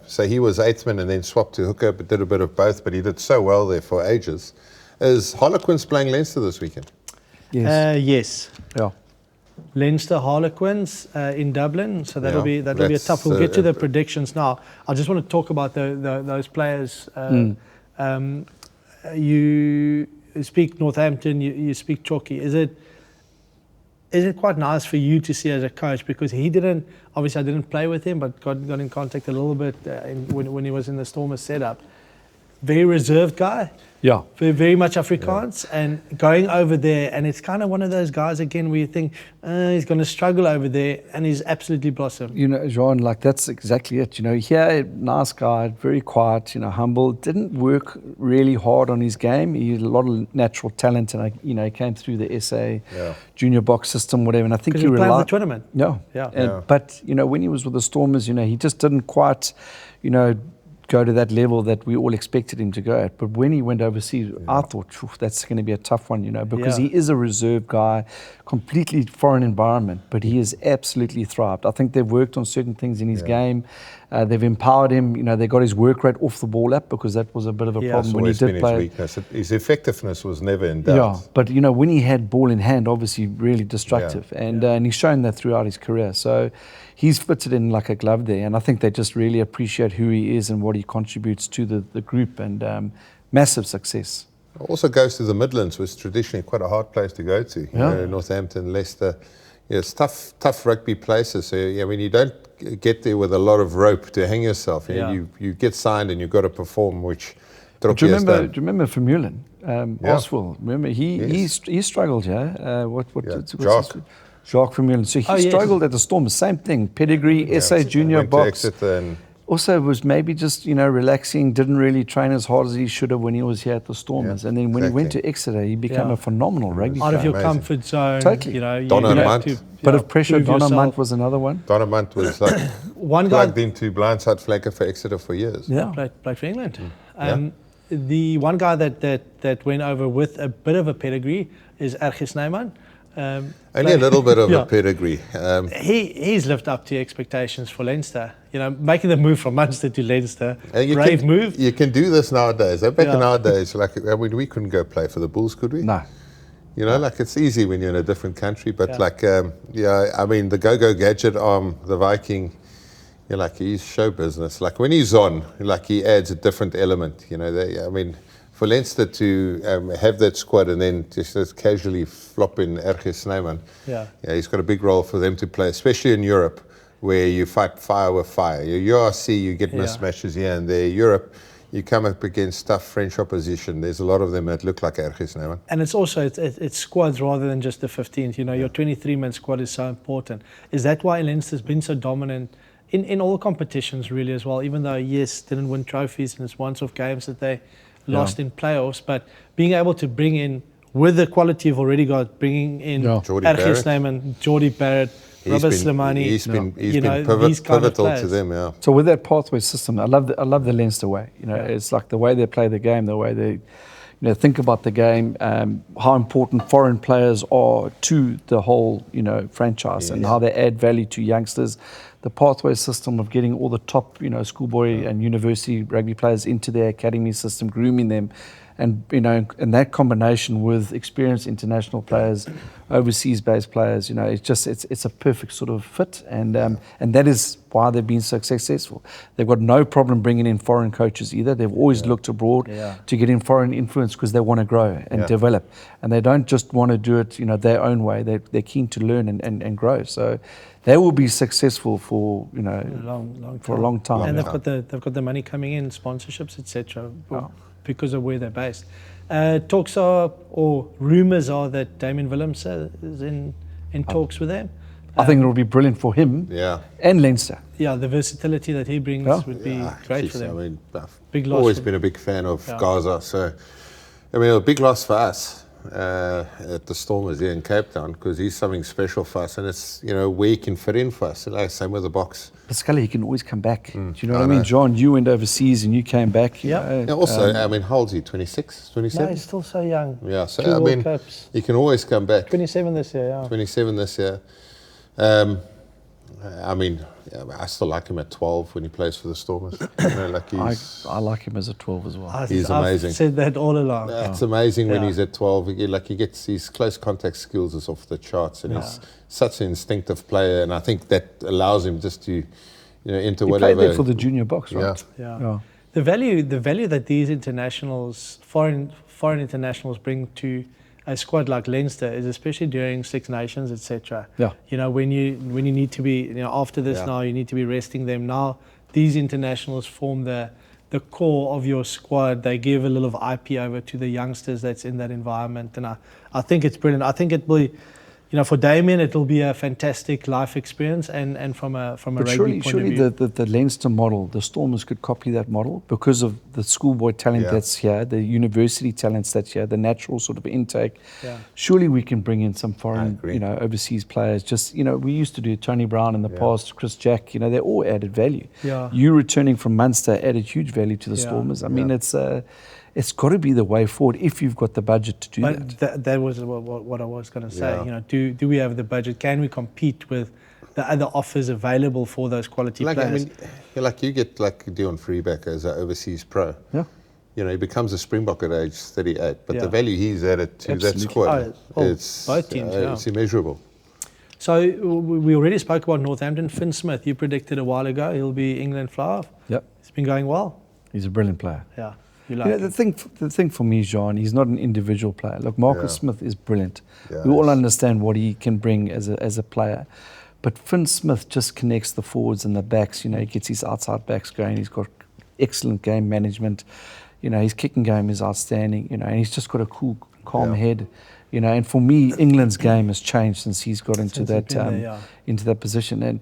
So he was eighthman and then swapped to hooker, but did a bit of both. But he did so well there for ages. Is Harlequins playing Leinster this weekend? Yes. Yeah. Leinster Harlequins in Dublin, so that'll be a tough. We'll get to the predictions now. I just want to talk about those players. You speak Northampton, you speak Chalky. Is it quite nice for you to see as a coach, because I didn't play with him, but got in contact a little bit when he was in the Stormers setup. Very reserved guy. Yeah. Very much Afrikaans, and going over there, and it's kind of one of those guys again where you think he's going to struggle over there, and he's absolutely blossomed. Jean, that's exactly it. Here, nice guy, very quiet, humble. Didn't work really hard on his game. He had a lot of natural talent, and he came through the SA junior box system, whatever. And I think he played in the tournament. But when he was with the Stormers, he just didn't quite, go to that level that we all expected him to go at. But when he went overseas, I thought, that's going to be a tough one, because he is a reserve guy, completely foreign environment, but he has absolutely thrived. I think they've worked on certain things in his game. They've empowered him. You know, they got his work rate off the ball up because that was a bit of a problem when he did play. His weakness. His effectiveness was never in doubt. Yeah, but you know, when he had ball in hand, obviously really destructive, and he's shown that throughout his career. So he's fitted in like a glove there, and I think they just really appreciate who he is and what he contributes to the group, and massive success. Also goes to the Midlands, which is traditionally quite a hard place to go to. You know, Northampton, Leicester. Yeah, it's tough rugby places. So yeah, when you don't get there with a lot of rope to hang yourself, you get signed and you've got to perform, which do you remember Vermeulen, Oswald? Remember he struggled, Jacques Vermeulen. So he struggled at the Stormers. Same thing, pedigree, SA Junior, Boks. Also was maybe just, you know, relaxing, didn't really train as hard as he should have when he was here at the Stormers. And then when he went to Exeter, he became a phenomenal rugby player. Out of your comfort zone. Totally. You know, Donna Munt. Bit of pressure. Donna Munt was another one. Donna Munt was like plugged into blindside flanker for Exeter for years. Yeah, played for England. The one guy that went over with a bit of a pedigree is Ergis Snyman. Only a little bit of a pedigree. He's lived up to expectations for Leinster. You know, making the move from Munster to Leinster, brave move. You can do this nowadays. Back in our days, like we couldn't go play for the Bulls, could we? No. You know, like it's easy when you're in a different country, but I mean, the go-go gadget arm, the Viking, you know, like he's show business. Like when he's on, like he adds a different element. You know, I mean, for Leinster to have that squad and then just casually flop in Ergis Snyman, he's got a big role for them to play, especially in Europe, where you fight fire with fire. Your URC, you get mismatches here and there. Europe, you come up against tough French opposition. There's a lot of them that look like Ergis Snyman. And it's also, it's squads rather than just the 15th. You know, your 23-man squad is so important. Is that why Leinster's been so dominant in all competitions really as well, even though, yes, didn't win trophies and it's once-off games that they lost in playoffs, but being able to bring in, with the quality you've already got, bringing in Ergis Snyman, Geordie Barrett, Robert Slimani, he's been pivotal to them, So with that pathway system, I love the Leinster way. You know, it's like the way they play the game, the way they, you know, think about the game, how important foreign players are to the whole, you know, franchise, and how they add value to youngsters. The pathway system of getting all the top, you know, schoolboy and university rugby players into their academy system, grooming them, and you know, and that combination with experienced international players, overseas-based players, you know, it's a perfect sort of fit, and that is why they've been so successful. They've got no problem bringing in foreign coaches either. They've always looked abroad to get in foreign influence because they want to grow and develop, and they don't just want to do it, you know, their own way. They're keen to learn and grow. So they will be successful for, you know, for a long time. And they've got the money coming in, sponsorships, etc. Because of where they're based. Talks are, or rumours are, that Damien Willems is in talks with them. I think it will be brilliant for him and Leinster. Yeah, the versatility that he brings would be great for them. I mean, big I've loss. always been a big fan of Gaza, so I mean, a big loss for us at the Stormers here in Cape Town, because he's something special for us, and it's, you know, where he can fit in for us. Like, same with the Boks. But Scully, he can always come back. Do you know what I mean? John, you went overseas and you came back. Yeah. Also, I mean, how old is he? 26, 27? No, he's still so young. Yeah, so I mean, he can always come back. 27 this year, 27 this year. I mean, I still like him at 12 when he plays for the Stormers. You know, like I like him as a 12 as well. He's amazing. I've said that all along. It's amazing when he's at 12. He gets his close contact skills is off the charts, and he's such an instinctive player. And I think that allows him just to, you know, enter whatever. He played there for the junior Boks, right? Yeah. The value that these internationals, foreign internationals, bring to a squad like Leinster is, especially during Six Nations, etc. You know, when you need to be, you know, after this now, you need to be resting them. Now these internationals form the core of your squad. They give a little IP over to the youngsters that's in that environment, and I think it's brilliant. I think it will, you know, for Damien, it'll be a fantastic life experience, and from a rugby point of view. The Leinster model, the Stormers could copy that model because of the schoolboy talent that's here, the university talents that's here, the natural sort of intake. Surely we can bring in some foreign, you know, overseas players. Just, you know, we used to do Tony Brown in the past, Chris Jack. You know, they all added value. You returning from Munster added huge value to the Stormers. I mean, it's got to be the way forward if you've got the budget to do that. That was what I was going to say. You know, do we have the budget? Can we compete with the other offers available for those quality players. You get like Dion Freeback as an overseas pro. Yeah. You know, he becomes a Springbok at age 38, but the value he's added to that squad, both teams, it's immeasurable. So we already spoke about Northampton. Finn Smith, you predicted a while ago he'll be England fly-off. Yep. It's been going well. He's a brilliant player. Yeah. You like him. The thing for me, Jean, he's not an individual player. Look, Marcus Smith is brilliant. Yeah, we all understand what he can bring as a player. But Finn Smith just connects the forwards and the backs. You know, he gets his outside backs going. He's got excellent game management. You know, his kicking game is outstanding. You know, and he's just got a cool, calm head. You know, and for me, England's game has changed since he's got into that position. And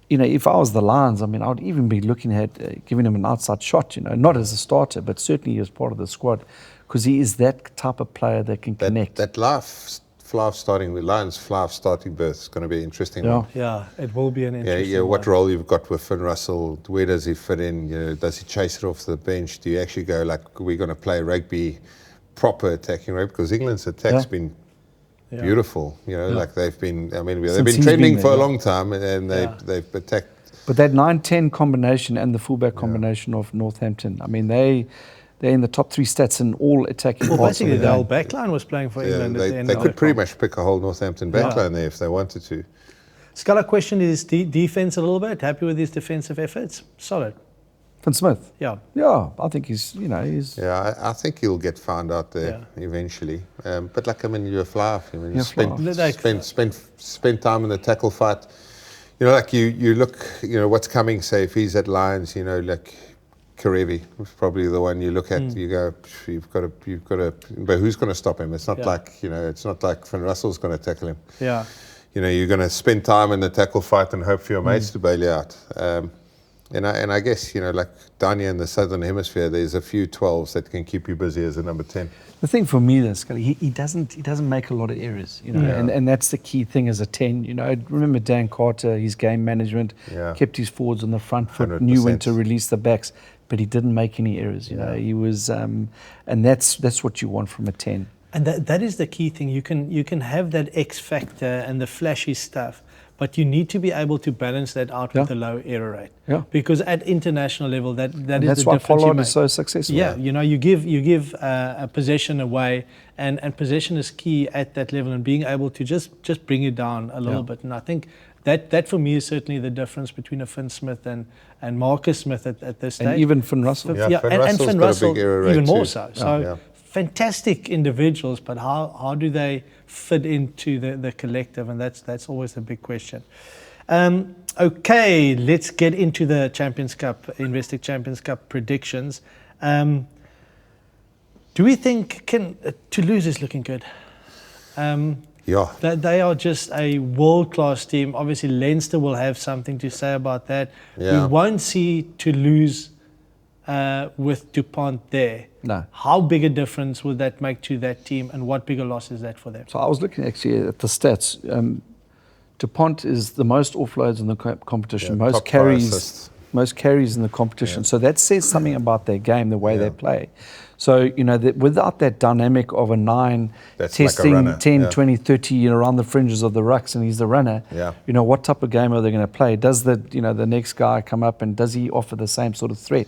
you know, if I was the Lions, I mean, I'd even be looking at giving him an outside shot. You know, not as a starter, but certainly as part of the squad, because he is that type of player that can connect. That Flav starting with Lions, Flav starting berth is going to be interesting. Yeah, it will be an interesting one. What role you've got with Finn Russell? Where does he fit in? You know, does he chase it off the bench? Do you actually go like, we're going to play rugby, proper attacking rugby? Because England's attack's been beautiful. You know, like they've been trending for a long time, and they've attacked. But that 9-10 combination and the fullback combination of Northampton, I mean, they're in the top 3 stats in all attacking parts of the basically, the game. whole backline was playing for England at the end. They could pretty much pick a whole Northampton backline there if they wanted to. Sculler questioned his defence a little bit. Happy with his defensive efforts? Solid. Finn Smith? Yeah. Yeah, I think he's. Yeah, I think he'll get found out there eventually. But like, I mean, you're a fly off. I mean, you spend time in the tackle fight. You know, like you look, you know, what's coming, say, if he's at Lions, you know, like Karevi was probably the one you look at, you go, you've got to, but who's going to stop him? It's not like, you know, it's not like Finn Russell's going to tackle him. Yeah. You know, you're going to spend time in the tackle fight and hope for your mates to bail you out. And I guess, you know, like down here in the Southern Hemisphere, there's a few 12s that can keep you busy as a number 10. The thing for me, Scully, he doesn't make a lot of errors, you know, and that's the key thing as a 10. You know, I remember Dan Carter, his game management, kept his forwards on the front foot, 100%. knew when to release the backs, but he didn't make any errors. You know, he was, and that's what you want from a 10. And that is the key thing. You can have that X factor and the flashy stuff, but you need to be able to balance that out with the low error rate. Yeah. Because at international level, that is the difference. That's why Pollard is so successful. Yeah, you know, you give a possession away, and possession is key at that level, and being able to just bring it down a little bit. And I think that for me is certainly the difference between a Finn Smith and Marcus Smith at this stage. And even Finn Russell. And Finn Russell even more so. So fantastic individuals, but how do they fit into the collective? And that's always the big question. Okay, let's get into the Champions Cup, Investec Champions Cup predictions. Do we think Toulouse is looking good? They are just a world-class team. Obviously, Leinster will have something to say about that. We won't see Toulouse with DuPont there. No. How big a difference would that make to that team, and what bigger loss is that for them? So I was looking actually at the stats. DuPont is the most offloads in the competition, most carries in the competition. So that says something about their game, the way they play. So, you know, without that dynamic of a 9 testing like 10, 20, 30, you know, around the fringes of the rucks, and he's the runner, you know, what type of game are they going to play? Does the next guy come up, and does he offer the same sort of threat?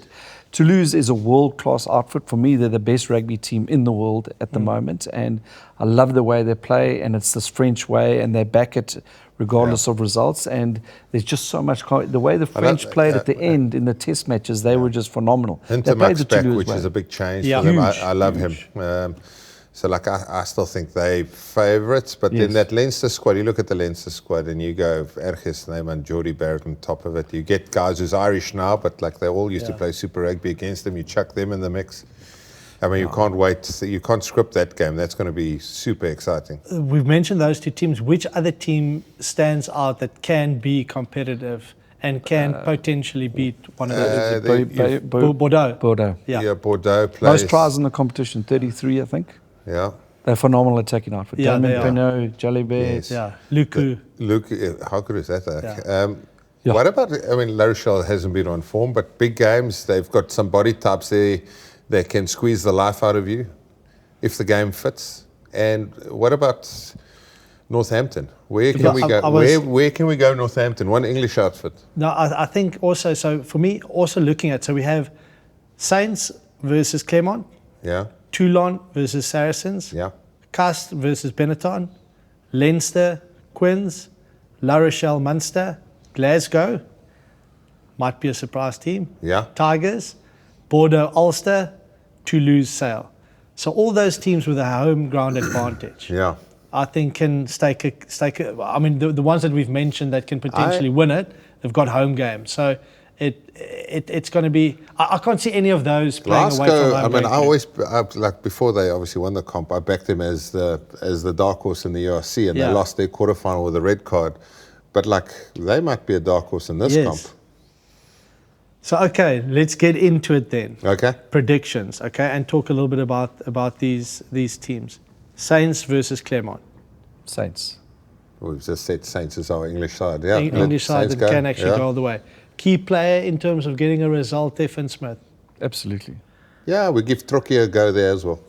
Toulouse is a world-class outfit. For me, they're the best rugby team in the world at the moment, and I love the way they play, and it's this French way, and they back it regardless of results. And there's just so much. The way the French played at the end in the test matches, they were just phenomenal. Intermax back, which is a big change for them. I love him. So, like, I still think they're favourites, but then that Leinster squad, you look at the Leinster squad and you go, Ergis, Neyman, Geordie Barrett on top of it. You get guys who's Irish now, but like they all used to play Super Rugby against them. You chuck them in the mix. I mean, you can't wait. You can't script that game. That's going to be super exciting. We've mentioned those two teams. Which other team stands out that can be competitive and can potentially beat one of those? Bordeaux. Yeah, Bordeaux plays. Most tries in the competition, 33, I think. Yeah. They're phenomenal attacking outfit. Yeah, Damien Penaud, Jalibert. Yes. Yeah, Luku. How good is that? What about, I mean, La Rochelle hasn't been on form, but big games, they've got some body types there that can squeeze the life out of you if the game fits. And what about Northampton. Where can we go? Where can we go? Northampton. One English outfit. No, I think also. So for me, also looking at, so we have Saints versus Claremont. Yeah. Toulon versus Saracens. Yeah. Cast versus Benetton. Leinster, Quins. La Rochelle, Munster. Glasgow. Might be a surprise team. Yeah. Tigers. Bordeaux, Ulster. Toulouse, Sale. So all those teams with a home ground advantage. Yeah. I think can stake I mean, the ones that we've mentioned that can potentially win it, they've got home games. So it's going to be. I can't see any of those playing away from home. I mean, like before they obviously won the comp, I backed them as the dark horse in the URC, and they lost their quarterfinal with a red card. But like they might be a dark horse in this comp. So okay, let's get into it then. Okay. Predictions, okay, and talk a little bit about these teams. Saints versus Claremont. Saints. We've just said Saints is our English side. Yeah. English side that can actually go all the way. Key player in terms of getting a result, Stephen Smith. Absolutely. Yeah, we give Trocchi a go there as well.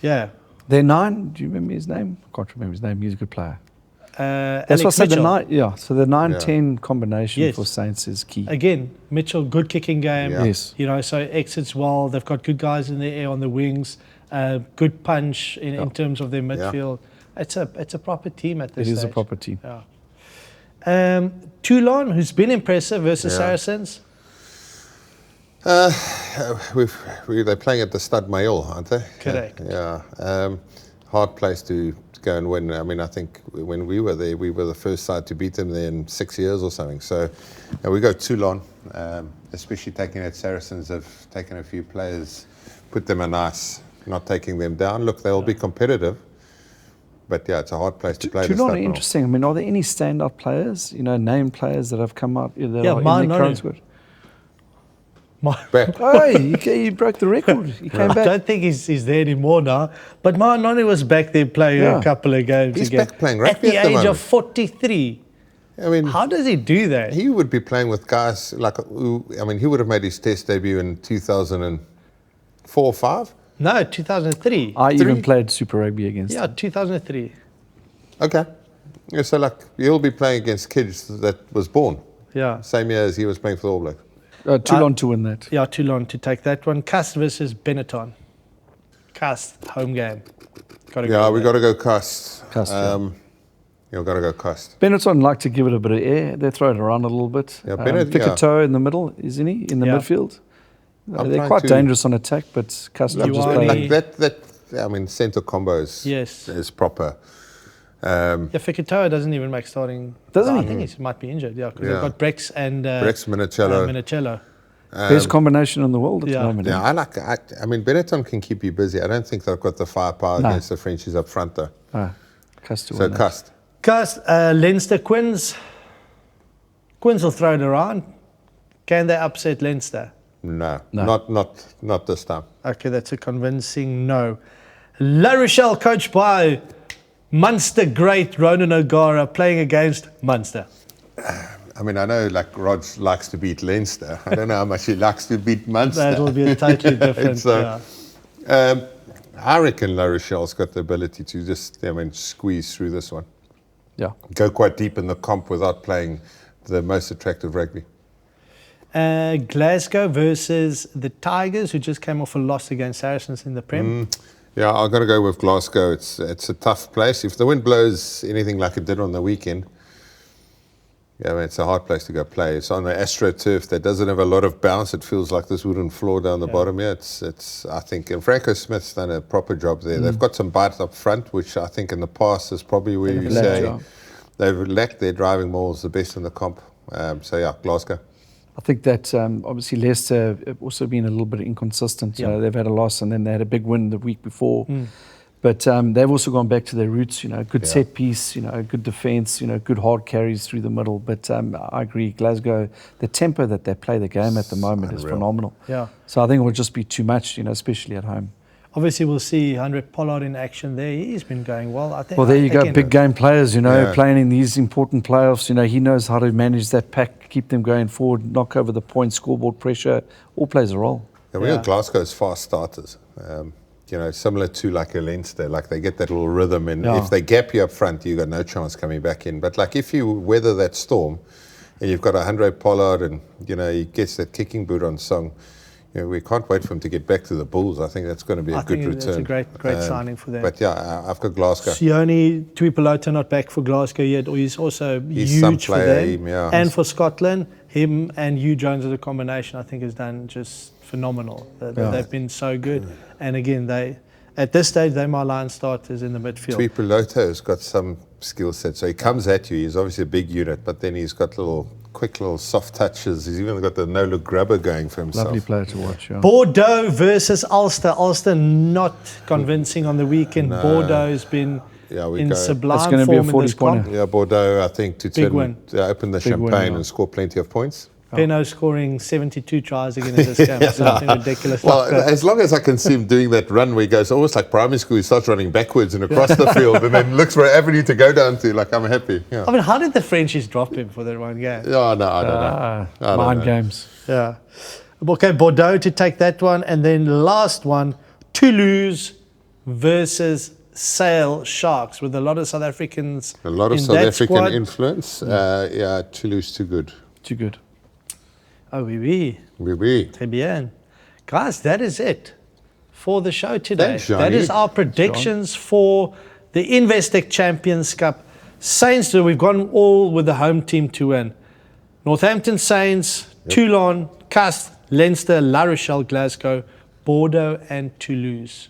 Yeah. Their 9, do you remember his name? I can't remember his name. He's a good player. That's what I said. So the 9-10 combination Yes. for Saints is key. Again, Mitchell, good kicking game. Yeah. Yes. You know, so exits well. They've got good guys in the air on the wings. Good punch in terms of their midfield. Yeah. It's a proper team at this stage. It is a proper team. Yeah. Toulon, who's been impressive versus Saracens. They're playing at the Stade Mayol, aren't they? Correct. Yeah. Hard place to go and win. I mean, I think when we were there, we were the first side to beat them there in 6 years or something. So we go Toulon, especially taking at Saracens have taken a few players, put them in ice, not taking them down. Look, they'll be competitive. But yeah, it's a hard place to play. Toulon are interesting. I mean, are there any standout players, named players that have come out that are in the current squad? He broke the record. He came back. I don't think he's there anymore now. But Maanone was back there playing a couple of games He's again. back playing rugby at the age of 43. I mean, how does he do that? He would be playing with guys like, he would have made his test debut in 2004 or 5? No, 2003. I even played Super Rugby against him. 2003. Okay. Yeah, so like he'll be playing against kids that was born. Yeah. Same year as he was playing for the All Blacks. Toulon to win that. Yeah, Toulon to take that one. Cast versus Benetton. Cast, home game. We got to go Cast. Cast, You've got to go Cast. Benetton like to give it a bit of air. They throw it around a little bit. Yeah, Picketeau in the middle, isn't he? In the midfield. They're quite dangerous on attack, but Cast just play. Like that centre combos is proper. Picketeau doesn't even make starting. Doesn't he? I think he might be injured. Yeah, because they've got Brex and Minicello. Best combination in the world at the moment. Yeah, I mean, Benetton can keep you busy. I don't think they've got the firepower against the Frenchies up front, though. Cast to so win Cast. Cast, Leinster, Quins. Quins will throw it around. Can they upset Leinster? No. Not this time. Okay, that's a convincing no. La Rochelle, coached by Munster great Ronan O'Gara, playing against Munster. I mean, I know like Rog likes to beat Leinster. I don't know how much he likes to beat Munster. That will be a totally different. I reckon La Rochelle's got the ability to just, squeeze through this one. Yeah. Go quite deep in the comp without playing the most attractive rugby. Glasgow versus the Tigers, who just came off a loss against Saracens in the Prem. Yeah, I've got to go with Glasgow. It's a tough place. If the wind blows anything like it did on the weekend, it's a hard place to go play. It's on the AstroTurf that doesn't have a lot of bounce. It feels like this wooden floor down the bottom here. It's I think, and Franco Smith's done a proper job there. They've got some bite up front, which I think in the past is probably where you say they've lacked their driving mauls, the best in the comp. Glasgow. I think that obviously Leicester have also been a little bit inconsistent. They've had a loss and then they had a big win the week before. But they've also gone back to their roots, good set piece, good defence, good hard carries through the middle. But I agree, Glasgow, the tempo that they play the game at the moment is phenomenal. Yeah. So I think it will just be too much, especially at home. Obviously, we'll see 100 Pollard in action there. He's been going well, I think. Well, there you go, big game players, playing in these important playoffs. He knows how to manage that pack, keep them going forward, knock over the points, scoreboard pressure. All plays a role. We got Glasgow's fast starters. similar to like a Leinster, like they get that little rhythm, and Yeah. if they gap you up front, you got no chance coming back in. But like if you weather that storm, and you've got a Andre Pollard, and he gets that kicking boot on song, we can't wait for him to get back to the Bulls. I think that's going to be a good return. That's a great signing for them. But yeah, I've got Glasgow. Sione Tuipoloto not back for Glasgow yet, or he's also He's some huge for player, them. yeah. And for Scotland, him and Hugh Jones as a combination, I think, has done just phenomenal. They've been so good. And again, at this stage, they're my line starters in the midfield. Tuipoloto has got some skill set. So he comes at you. He's obviously a big unit, but then he's got quick little soft touches. He's even got the no-look grubber going for himself. Lovely player to watch. Yeah. Bordeaux versus Ulster. Ulster not convincing on the weekend. No. Bordeaux has been in sublime That's going to be a form in this 40-pointer. comp. Yeah, Bordeaux, I think, to win. open the Big champagne win, yeah. and score plenty of points. Penno scoring 72 tries again in this game. Something ridiculous. Well, like that. as long as I can see him doing that run where he goes almost like primary school, he starts running backwards and across the field and then looks for an avenue to go down to. Like, I'm happy. Yeah. I mean, how did the Frenchies drop him for that one game? Oh, no, I don't know. I don't Mind know. games. Yeah. Okay, Bordeaux to take that one. And then last one, Toulouse versus Sale Sharks, with a lot of South Africans A lot of in South that African squad. influence. Toulouse too good. Too good. Oh, oui. Oui, oui. Très bien. Guys, that is it for the show today. Thanks, Johnny. That is our predictions for the Investec Champions Cup. Saints, we've gone all with the home team to win. Northampton Saints, Toulon, Castres, Leinster, La Rochelle, Glasgow, Bordeaux and Toulouse.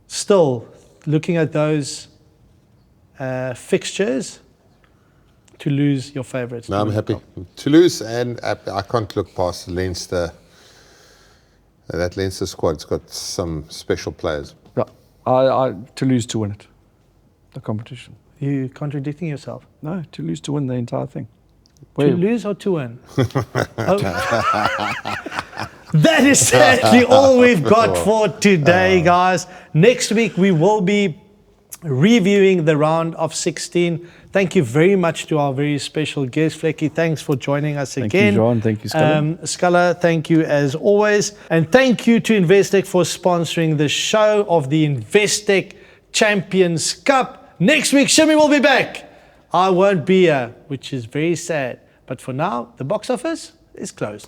Still, looking at those fixtures, Toulouse, your favourites. No, I'm happy. Toulouse, and I can't look past Leinster. That Leinster squad's got some special players. Yeah. I Toulouse to win it. The competition. You contradicting yourself. No, Toulouse to win the entire thing. To lose or to win? That is sadly all we've got for today, guys. Next week we will be reviewing the round of 16. Thank you very much to our very special guest, Flecky. Thanks for joining us again. Thank you, John. Thank you, Sculler. Sculler, thank you as always. And thank you to Investec for sponsoring the show of the Investec Champions Cup. Next week, Shimmy will be back. I won't be here, which is very sad. But for now, the box office is closed.